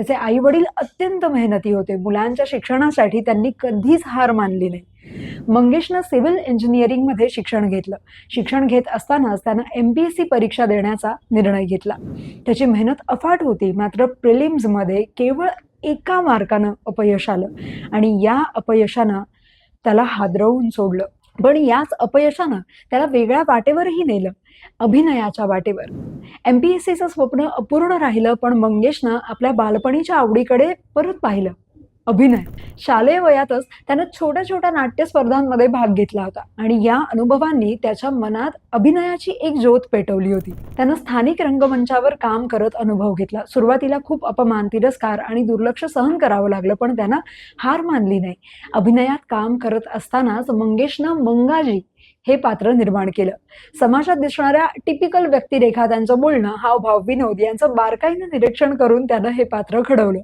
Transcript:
त्याचे आई वडील अत्यंत मेहनती होते. मुलांच्या शिक्षणासाठी त्यांनी कधीच हार मानली नाही. मंगेशनं सिव्हिल इंजिनिअरिंगमध्ये शिक्षण घेतलं. शिक्षण घेत असतानाच त्यानं MPSC परीक्षा देण्याचा निर्णय घेतला. त्याची मेहनत अफाट होती, मात्र प्रिलिम्समध्ये केवळ एका मार्कानं अपयश आलं आणि या अपयशानं त्याला हादरवून सोडलं. पण याच अपयशानं त्याला वेगळ्या वाटेवरही नेलं, अभिनयाच्या वाटेवर. MPSCचं स्वप्न अपूर्ण राहिलं, पण मंगेशनं आपल्या बालपणीच्या आवडीकडे परत पाहिलं, अभिनय. शालेय वयातच त्यानं छोट्या छोट्या नाट्य स्पर्धांमध्ये भाग घेतला होता आणि या अनुभवांनी त्याच्या मनात अभिनयाची एक ज्योत पेटवली होती. त्यानं स्थानिक रंगमंचावर काम करत अनुभव घेतला. सुरुवातीला खूप अपमान, तिरस्कार आणि दुर्लक्ष सहन करावं लागलं, पण त्यानं हार मानली नाही. अभिनयात काम करत असतानाच मंगेशनं मंगाजी हे पात्र निर्माण केलं. समाजात दिसणाऱ्या टिपिकल व्यक्तिरेखा, त्यांचं बोलणं, हावभाव, विनोद यांचं बारकाईनं निरीक्षण करून त्यानं हे पात्र घडवलं.